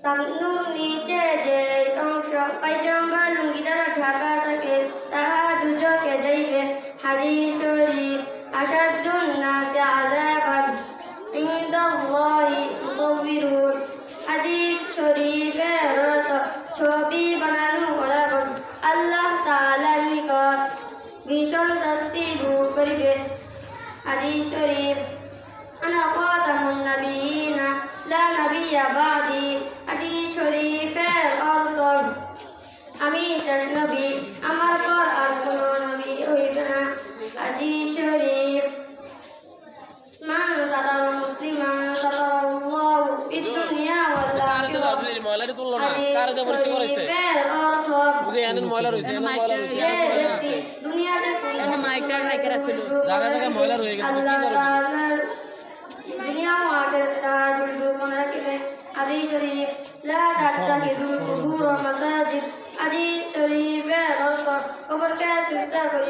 টাকনুর নিচে যে অংশ পায়জামা লুঙ্গি দ্বারা ঢাকা থাকে তাহা দুচোখে যাইবে। হাদিস শরীফ আশাদ্দুন নাসি আযাবান ইনদাল্লাহি মুসাউবিরুন। হাদিস শরীফের অর্থ ছবি বানানো ওরা আল্লাহ তাআলার নিকট ভীষণ শাস্তি ভোগ করিবে। হাদিস শরীফ আনা খাতামুন নবিয়িনা লা নবিয়্যা বাদি। হাদিস শরীফের অর্থ আমি শেষ নবী, আমার পর আর কোন নবী হইবে না। হাদিস শরীফ মান সাতারা মুসলিমান সাতারাল্লাহু ফিদ দুনিয়া ওয়াল আখিরাহ। হাদিস শরীফের অর্থ দুনিয়াতে মাইকটা রেখে রাখছিল জায়গা জায়গা ময়লা রয়ে গেছে আল্লাহ তাআলার দুনিয়া ও আখিরাতে তারা দুর্গুণ রাখবে। হাদিস শরীফ লা তাত্তাখিযুল কুবুর মাসাজিদ। হাদিস শরীফের অর্থ কবরকে সিজদা করি